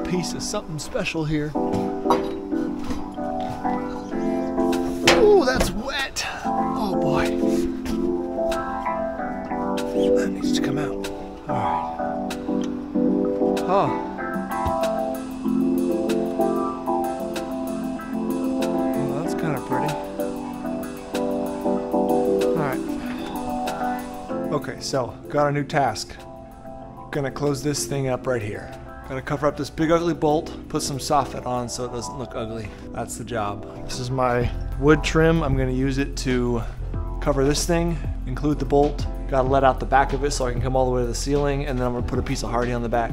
piece of something special here. Ooh, that's wet. Oh boy. That needs to come out. All right. Oh. Well, that's kind of pretty. All right. Okay, so got a new task. Gonna close this thing up right here. Gonna cover up this big ugly bolt, put some soffit on so it doesn't look ugly. That's the job. This is my wood trim. I'm gonna use it to cover this thing, include the bolt. Gotta let out the back of it so I can come all the way to the ceiling, and then I'm gonna put a piece of Hardie on the back.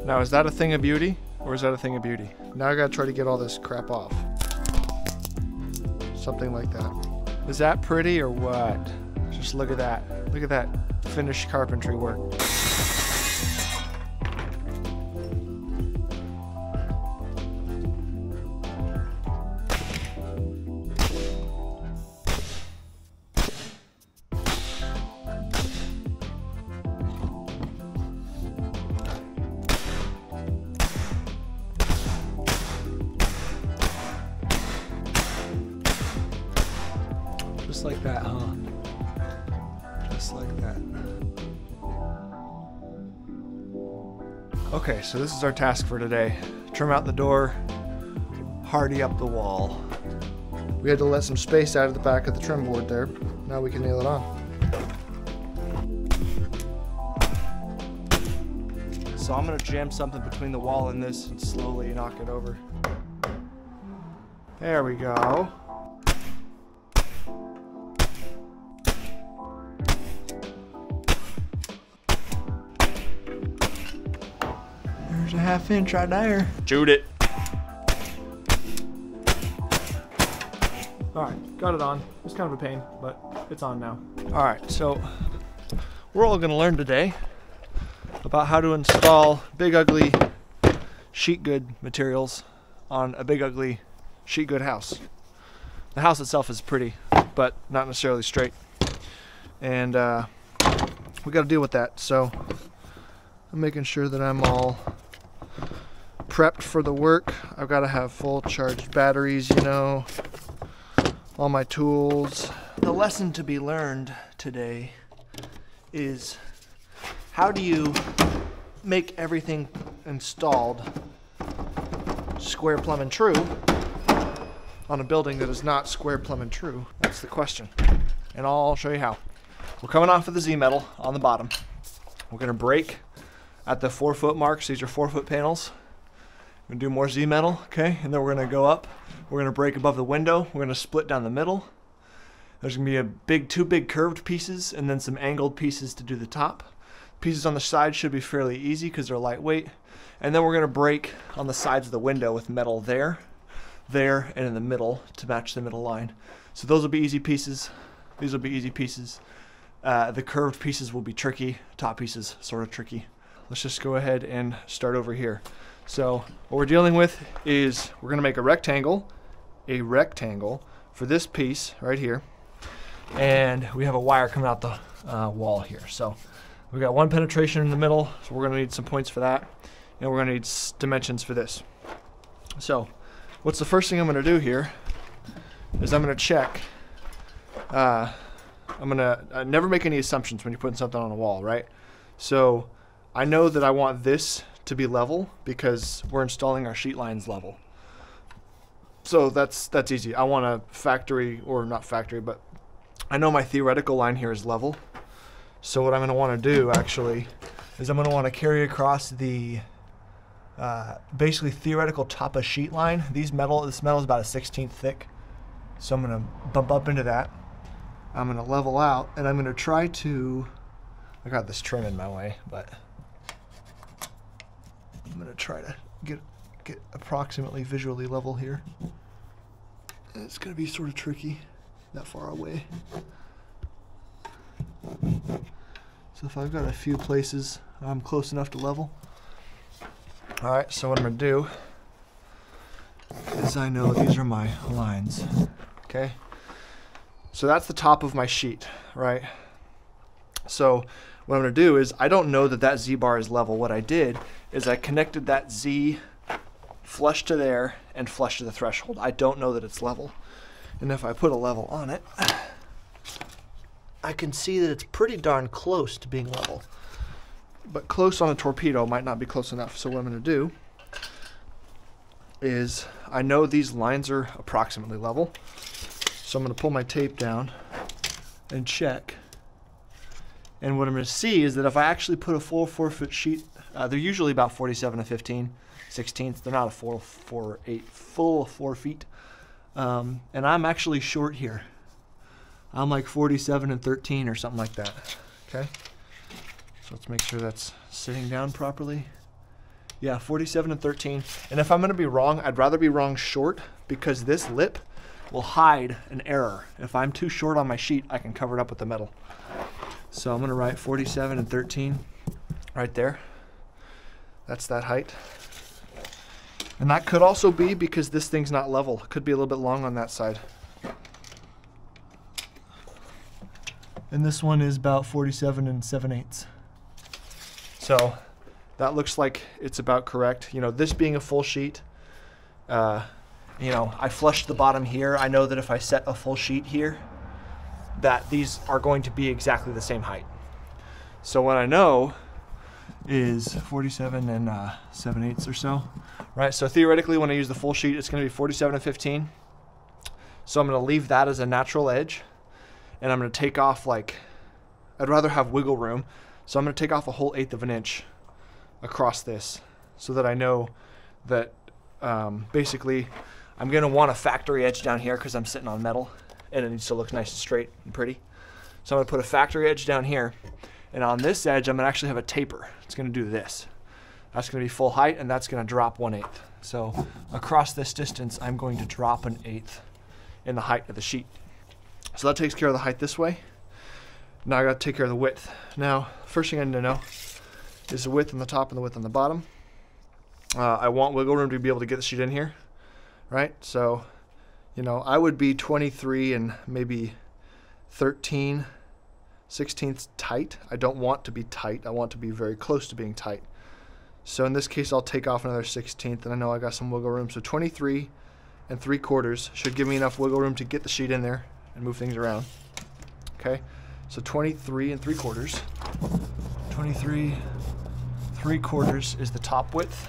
Now, is that a thing of beauty, or is that a thing of beauty? Now I gotta try to get all this crap off. Something like that. Is that pretty or what? Just look at that. Look at that finished carpentry work. Just like that, huh? Just like that. Okay, so this is our task for today. Trim out the door, Hardie up the wall. We had to let some space out of the back of the trim board there. Now we can nail it on. So I'm gonna jam something between the wall and this and slowly knock it over. There we go. There's a 1/2 inch right there. Shoot it. All right, got it on. It's kind of a pain, but it's on now. All right, so we're all gonna learn today about how to install big ugly sheet good materials on a big ugly sheet good house. The house itself is pretty, but not necessarily straight. And we gotta deal with that. So I'm making sure that I'm all prepped for the work. I've got to have full charged batteries, you know, all my tools. The lesson to be learned today is how do you make everything installed square, plumb, and true on a building that is not square, plumb, and true? That's the question, and I'll show you how. We're coming off of the Z-metal on the bottom. We're going to break at the 4-foot marks. These are 4-foot panels. We're gonna do more Z-metal, okay? And then we're gonna go up. We're gonna break above the window. We're gonna split down the middle. There's gonna be two big curved pieces and then some angled pieces to do the top. Pieces on the side should be fairly easy because they're lightweight. And then we're gonna break on the sides of the window with metal there, and in the middle to match the middle line. So those will be easy pieces. These will be easy pieces. The curved pieces will be tricky. Top pieces sort of tricky. Let's just go ahead and start over here. So what we're dealing with is we're going to make a rectangle for this piece right here, and we have a wire coming out the wall here. So we got one penetration in the middle, so we're going to need some points for that, and we're going to need dimensions for this. So what's the first thing I'm going to do here is I'm going to check. I'm going to never make any assumptions when you're putting something on a wall, right? So I know that I want this to be level because we're installing our sheet lines level. So that's easy. I want a factory, or not factory, but I know my theoretical line here is level. So what I'm going to want to do actually is I'm going to want to carry across the basically theoretical top of sheet line. This metal is about a 1/16 thick. So I'm going to bump up into that. I'm going to level out, and I'm going to try to, I got this trim in my way, but I'm going to try to get approximately visually level here. And it's going to be sort of tricky that far away. So if I've got a few places I'm close enough to level. Alright, so what I'm going to do is I know these are my lines. Okay? So that's the top of my sheet, right? So what I'm going to do is, I don't know that that Z-bar is level. What I did is I connected that Z flush to there and flush to the threshold. I don't know that it's level. And if I put a level on it, I can see that it's pretty darn close to being level. But close on a torpedo might not be close enough. So what I'm going to do is, I know these lines are approximately level. So I'm going to pull my tape down and check. And what I'm going to see is that if I actually put a full 4-foot sheet, they're usually about 47 to 15/16. They're not a full 4 feet. And I'm actually short here. I'm like 47 and 13 or something like that. Okay. So let's make sure that's sitting down properly. Yeah, 47 and 13. And if I'm going to be wrong, I'd rather be wrong short, because this lip will hide an error. If I'm too short on my sheet, I can cover it up with the metal. So I'm going to write 47 and 13 right there. That's that height. And that could also be because this thing's not level. It could be a little bit long on that side. And this one is about 47 and 7/8. So that looks like it's about correct. You know, this being a full sheet, you know, I flushed the bottom here. I know that if I set a full sheet here, that these are going to be exactly the same height. So what I know is 47 and 7/8 or so, right? So theoretically, when I use the full sheet, it's going to be 47 and 15. So I'm going to leave that as a natural edge, and I'm going to take off, like, I'd rather have wiggle room. So I'm going to take off a whole 1/8 of an inch across this, so that I know that basically I'm going to want a factory edge down here because I'm sitting on metal, and it needs to look nice and straight and pretty. So I'm going to put a factory edge down here, and on this edge I'm going to actually have a taper. It's going to do this. That's going to be full height, and that's going to drop 1/8. So across this distance I'm going to drop 1/8 in the height of the sheet. So that takes care of the height this way. Now I got to take care of the width. Now, first thing I need to know is the width on the top and the width on the bottom. I want wiggle room to be able to get the sheet in here, right? So, you know, I would be 23 and maybe 13/16 tight. I don't want to be tight. I want to be very close to being tight. So in this case, I'll take off another 1/16, and I know I got some wiggle room. So 23 3/4 should give me enough wiggle room to get the sheet in there and move things around. Okay, so 23 3/4. 23 3/4 is the top width.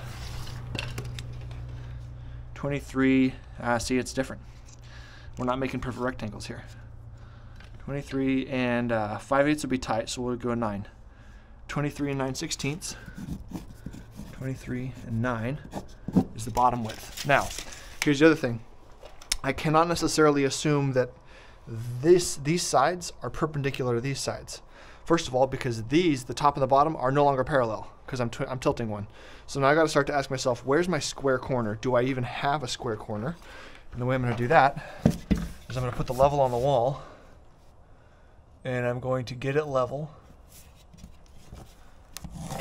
23, see, it's different. We're not making perfect rectangles here. 23 and 5/8 would be tight, so we'll go a 9. 23 and 9/16. 23 and 9 is the bottom width. Now, here's the other thing. I cannot necessarily assume that these sides are perpendicular to these sides. First of all, because these, the top and the bottom, are no longer parallel, because I'm tilting one. So now I got to start to ask myself, where's my square corner? Do I even have a square corner? And the way I'm going to do that is I'm going to put the level on the wall, and I'm going to get it level,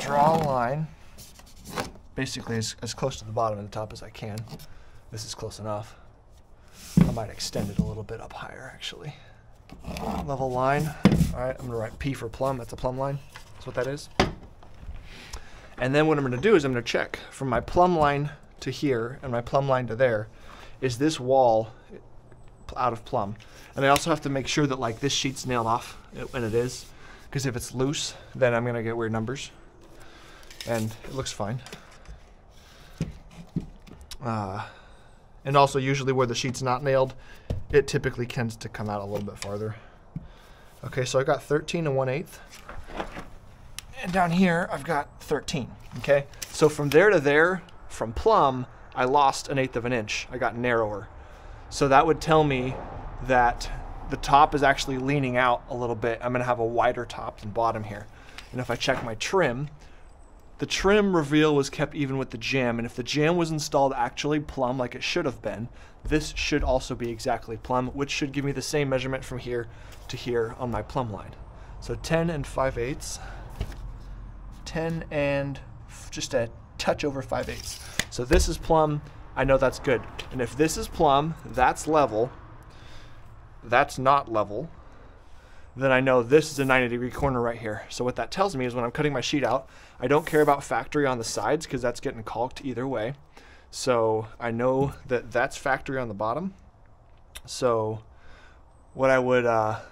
draw a line, basically as close to the bottom and the top as I can. This is close enough. I might extend it a little bit up higher, actually. Level line. All right, I'm going to write P for plumb. That's a plumb line. That's what that is. And then what I'm going to do is I'm going to check from my plumb line to here and my plumb line to there. Is this wall out of plumb? And I also have to make sure that, like, this sheet's nailed off, and it is. Because if it's loose, then I'm going to get weird numbers. And it looks fine. And also, usually where the sheet's not nailed, it typically tends to come out a little bit farther. Okay, so I got 13 and 1/8. And down here, I've got 13, okay? So from there to there, from plumb, I lost 1/8 of an inch. I got narrower. So that would tell me that the top is actually leaning out a little bit. I'm gonna have a wider top than bottom here. And if I check my trim, the trim reveal was kept even with the jamb, and if the jamb was installed actually plumb like it should have been, this should also be exactly plumb, which should give me the same measurement from here to here on my plumb line. So 10 and 5/8, 10 and just a touch over 5/8. So this is plumb, I know that's good. And if this is plumb, that's level, that's not level, then I know this is a 90-degree corner right here. So what that tells me is when I'm cutting my sheet out, I don't care about factory on the sides because that's getting caulked either way. So I know that that's factory on the bottom. So what I'd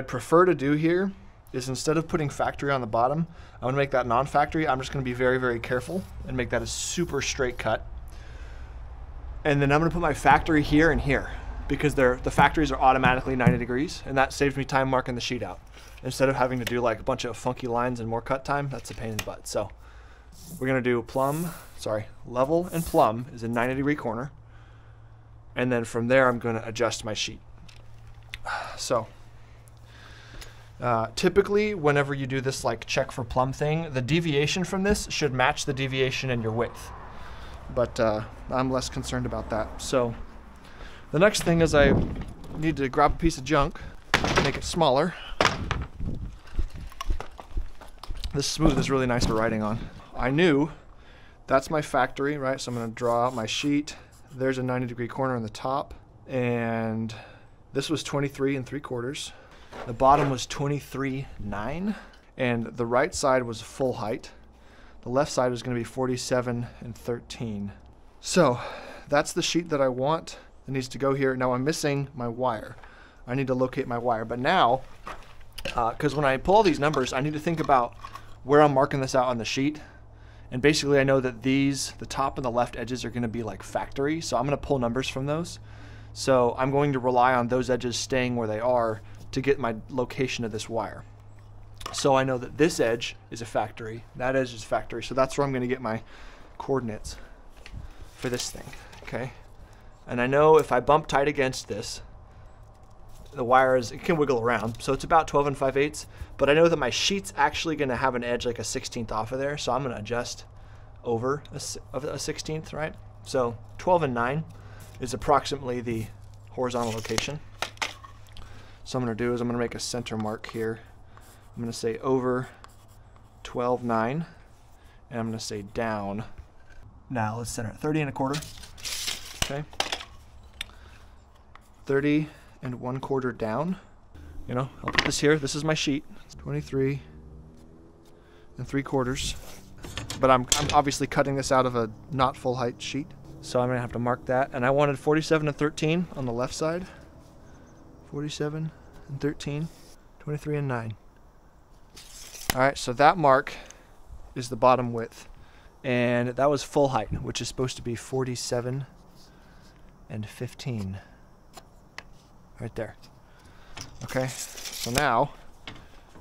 prefer to do here is, instead of putting factory on the bottom, I'm gonna make that non-factory. I'm just gonna be very, very careful and make that a super straight cut. And then I'm gonna put my factory here and here, because the factories are automatically 90 degrees, and that saves me time marking the sheet out. Instead of having to do like a bunch of funky lines and more cut time, that's a pain in the butt. So we're gonna do level and plumb is a 90-degree corner. And then from there, I'm gonna adjust my sheet. So typically, whenever you do this like check for plumb thing, the deviation from this should match the deviation in your width. But I'm less concerned about that. So the next thing is I need to grab a piece of junk, make it smaller. This smooth is really nice for writing on. I knew that's my factory, right? So I'm gonna draw out my sheet. There's a 90-degree corner on the top, and this was 23 3/4. The bottom was 23.9, and the right side was full height. The left side was gonna be 47 13. So that's the sheet that I want. It needs to go here. Now I'm missing my wire. I need to locate my wire. But now, because when I pull all these numbers, I need to think about where I'm marking this out on the sheet. And basically I know that the top and the left edges are gonna be like factory. So I'm gonna pull numbers from those. So I'm going to rely on those edges staying where they are to get my location of this wire. So I know that this edge is a factory, that edge is factory. So that's where I'm gonna get my coordinates for this thing, okay? And I know if I bump tight against this, the wire it can wiggle around. So it's about 12 5/8, but I know that my sheet's actually gonna have an edge like a 16th off of there. So I'm gonna adjust over a 16th, right? So 12 9 is approximately the horizontal location. So I'm gonna do is I'm gonna make a center mark here. I'm gonna say over 12 9, and I'm gonna say down. Now let's center it 30 1/4, okay? 30 1/4 down. You know, I'll put this here. This is my sheet. It's 23 3/4. But I'm obviously cutting this out of a not full height sheet. So I'm gonna have to mark that. And I wanted 47 13 on the left side. 47 13, 23 9. All right, so that mark is the bottom width. And that was full height, which is supposed to be 47 15. Right there. Okay, so now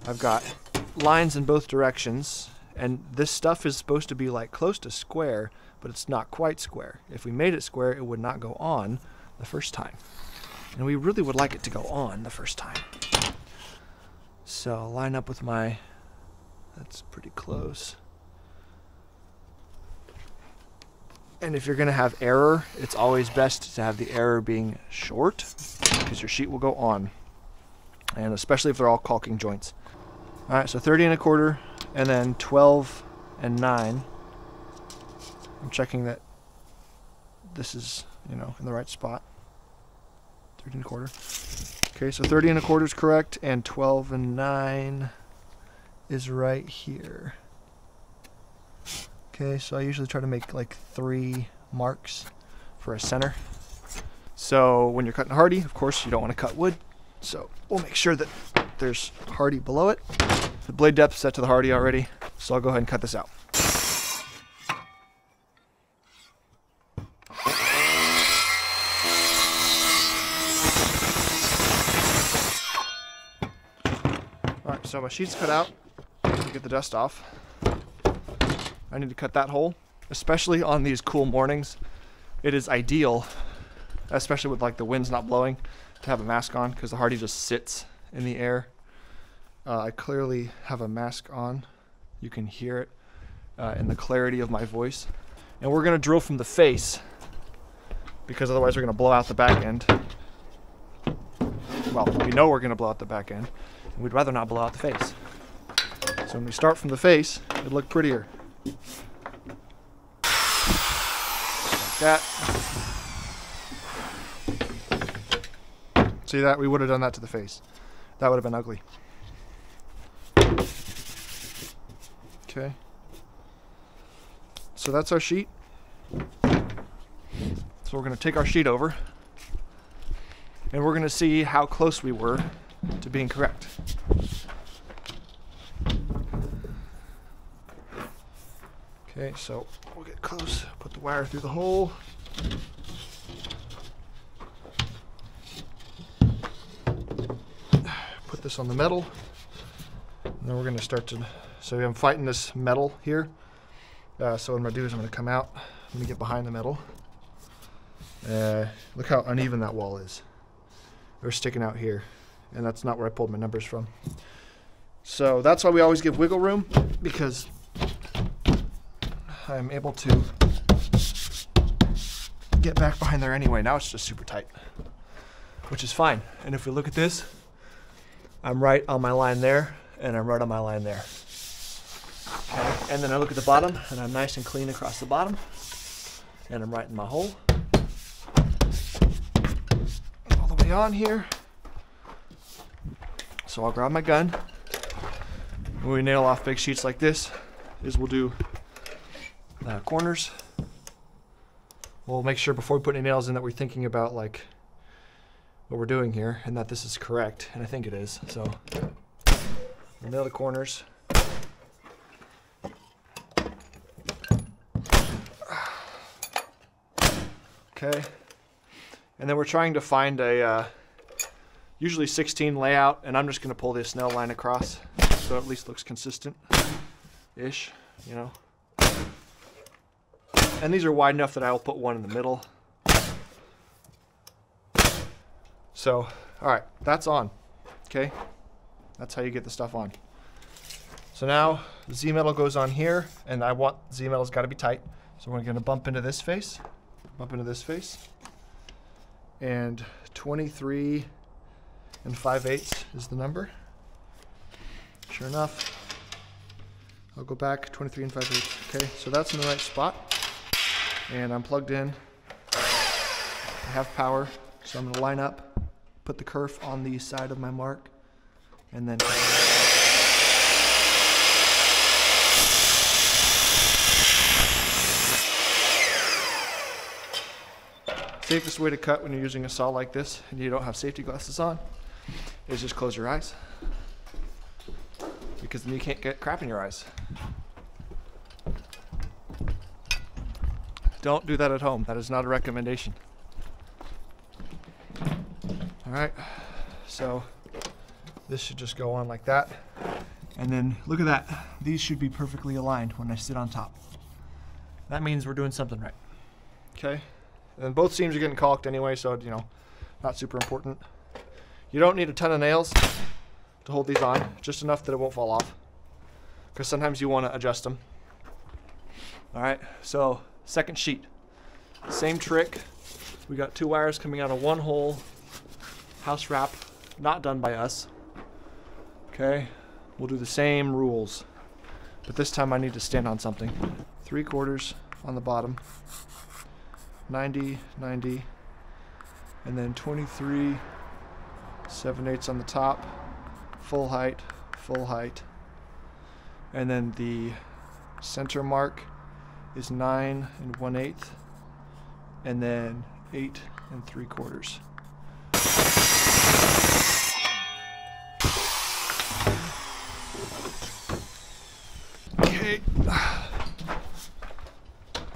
I've got lines in both directions, and this stuff is supposed to be like close to square, but it's not quite square. If we made it square, it would not go on the first time. And we really would like it to go on the first time. So I'll line up with that's pretty close. And if you're gonna have error, it's always best to have the error being short, because your sheet will go on. And especially if they're all caulking joints. All right, so 30 1/4, and then 12 9. I'm checking that this is, in the right spot. 30 1/4. Okay, so 30 1/4 is correct, and 12 9 is right here. Okay, so I usually try to make like 3 marks for a center. So when you're cutting Hardie, of course, you don't want to cut wood. So we'll make sure that there's Hardie below it. The blade depth is set to the Hardie already, so I'll go ahead and cut this out. Alright, so my sheet's cut out. Get the dust off. I need to cut that hole, especially on these cool mornings. It is ideal, especially with like the wind's not blowing, to have a mask on, because the Hardie just sits in the air. I clearly have a mask on. You can hear it in the clarity of my voice. And we're gonna drill from the face, because otherwise we're gonna blow out the back end. Well, we know we're gonna blow out the back end, and we'd rather not blow out the face. So when we start from the face, it'll look prettier. Like that. See that? We would have done that to the face. That would have been ugly. Okay. So that's our sheet. So we're going to take our sheet over and we're going to see how close we were to being correct. Okay, so we'll get close, put the wire through the hole. Put this on the metal. And then we're going to start to, so I'm fighting this metal here. So what I'm going to do is I'm going to come out, let me get behind the metal. Look how uneven that wall is. They're sticking out here, and that's not where I pulled my numbers from. So that's why we always give wiggle room, because I'm able to get back behind there anyway. Now it's just super tight, which is fine. And if we look at this, I'm right on my line there, and I'm right on my line there. Okay. And then I look at the bottom, and I'm nice and clean across the bottom, and I'm right in my hole. All the way on here. So I'll grab my gun. When we nail off big sheets like this, we'll do corners. We'll make sure before we put any nails in that we're thinking about like what we're doing here and that this is correct, and I think it is. So we'll nail the corners. Okay, and then we're trying to find a usually 16 layout, and I'm just going to pull this nail line across so it at least looks consistent-ish, you know. And these are wide enough that I will put one in the middle. So, all right, that's on, okay? That's how you get the stuff on. So now the Z-metal goes on here, and I want Z-metal's got to be tight. So we're going to bump into this face, and 23 5/8 is the number. Sure enough, I'll go back 23 5/8. Okay, so that's in the right spot. And I'm plugged in. I have power, so I'm going to line up, put the kerf on the side of my mark, and then safest way to cut when you're using a saw like this and you don't have safety glasses on is just close your eyes, because then you can't get crap in your eyes. Don't do that at home. That is not a recommendation. All right, so this should just go on like that. And then look at that. These should be perfectly aligned when I sit on top. That means we're doing something right. Okay, and both seams are getting caulked anyway, so you know, not super important. You don't need a ton of nails to hold these on, just enough that it won't fall off, because sometimes you want to adjust them. All right, so second sheet, same trick. We got 2 wires coming out of one hole, house wrap, not done by us. Okay, we'll do the same rules, but this time I need to stand on something. 3/4 on the bottom, 90, 90, and then 23 7/8 on the top, full height, and then the center mark is 9 1/8, and then 8 3/4. Okay,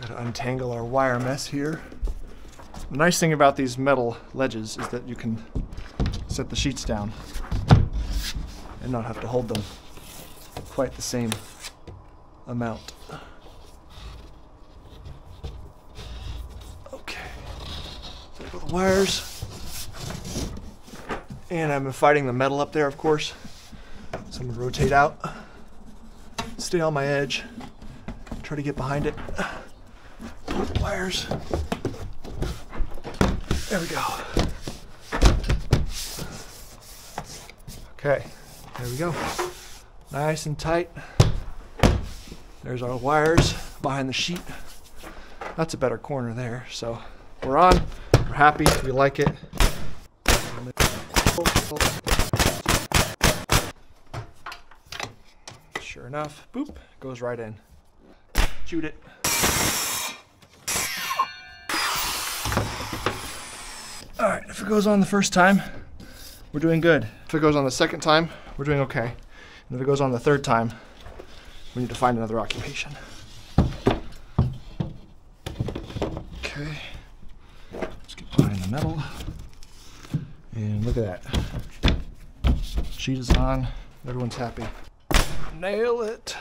gotta untangle our wire mess here. The nice thing about these metal ledges is that you can set the sheets down and not have to hold them quite the same amount. Okay, so I put the wires, and I'm fighting the metal up there, of course. So I'm gonna rotate out, stay on my edge, try to get behind it, pull the wires. There we go. Okay, there we go. Nice and tight. There's our wires behind the sheet. That's a better corner there. So we're on, we're happy, we like it. Sure enough, boop, goes right in. Shoot it. All right, if it goes on the first time, we're doing good. If it goes on the second time, we're doing okay. And if it goes on the third time, we need to find another occupation. Okay, let's get behind the metal. And look at that. Sheet is on, everyone's happy. Nail it.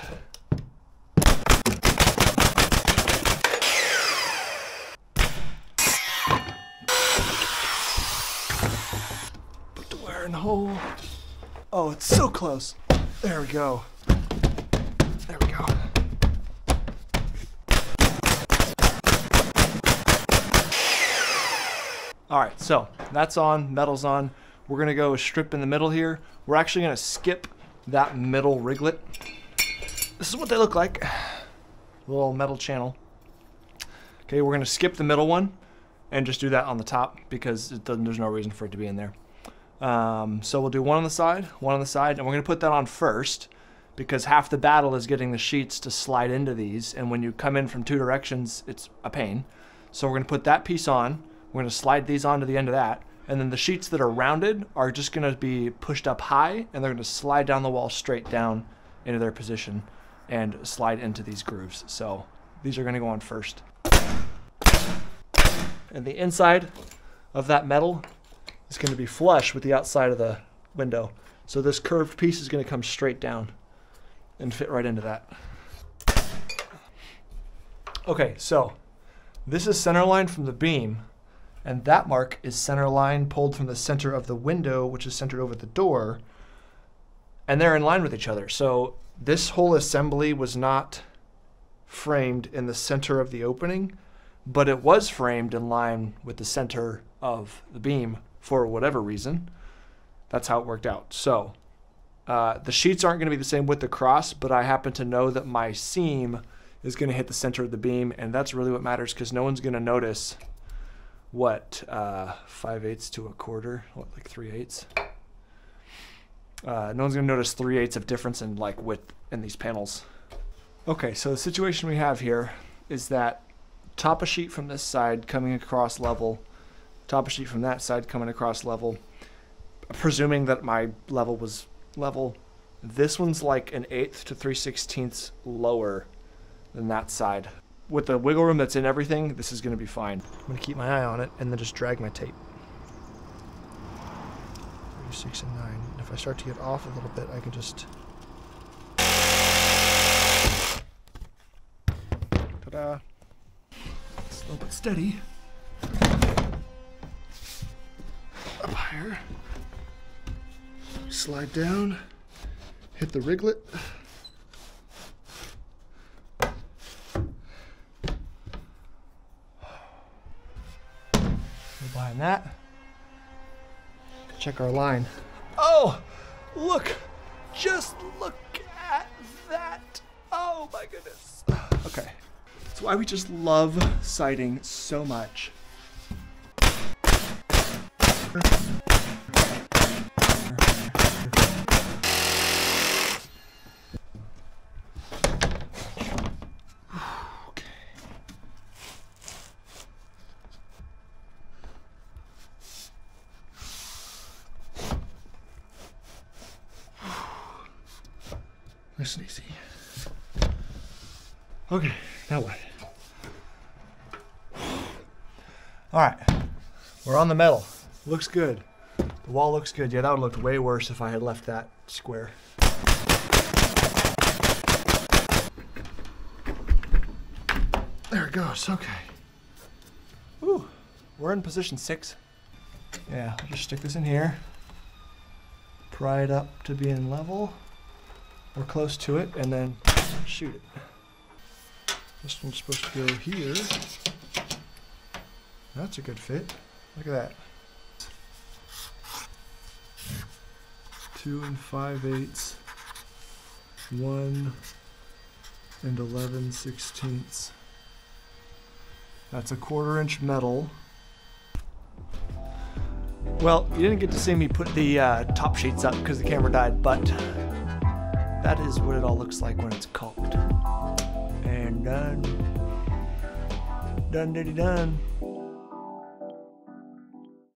Put the wire in the hole. Oh, it's so close. There we go. There we go. All right, so that's on, metal's on. We're gonna go strip in the middle here. We're actually gonna skip that middle riglet. This is what they look like. A little metal channel. Okay, we're gonna skip the middle one and just do that on the top because there's no reason for it to be in there. So we'll do one on the side, and we're gonna put that on first because half the battle is getting the sheets to slide into these, and when you come in from two directions, it's a pain. So we're gonna put that piece on, we're gonna slide these onto the end of that, and then the sheets that are rounded are just gonna be pushed up high, and they're gonna slide down the wall straight down into their position and slide into these grooves. So these are gonna go on first. And the inside of that metal is gonna be flush with the outside of the window. So this curved piece is gonna come straight down and fit right into that. Okay, so this is center line from the beam, and that mark is center line pulled from the center of the window, which is centered over the door, and they're in line with each other. So this whole assembly was not framed in the center of the opening, but it was framed in line with the center of the beam for whatever reason. That's how it worked out. So the sheets aren't going to be the same width across, but I happen to know that my seam is going to hit the center of the beam, and that's really what matters because no one's going to notice what 5/8 to a quarter, what, like 3/8. No one's going to notice 3/8 of difference in like width in these panels. Okay, so the situation we have here is that top of sheet from this side coming across level, top of sheet from that side coming across level. Presuming that my level was level, this one's like 1/8 to 3/16 lower than that side. With the wiggle room that's in everything, this is going to be fine. I'm going to keep my eye on it and then just drag my tape. 36 and 9. And if I start to get off a little bit, I can just... Ta-da! Slow but steady. Up higher. Slide down. Hit the riglet. Behind that. Check our line. Oh, look! Just look at that! Oh my goodness. Okay. That's why we just love siding so much. Nice and easy. Okay, now what? All right, we're on the metal. Looks good. The wall looks good. Yeah, that would have looked way worse if I had left that square. There it goes, okay. Ooh, we're in position 6. Yeah, I'll just stick this in here. Pry it up to being level. We're close to it, and then shoot it. This one's supposed to go here. That's a good fit. Look at that. 2 5/8, 1 11/16. That's a 1/4 inch metal. Well, you didn't get to see me put the top sheets up because the camera died, but that is what it all looks like when it's caulked. And done. Done diddy done.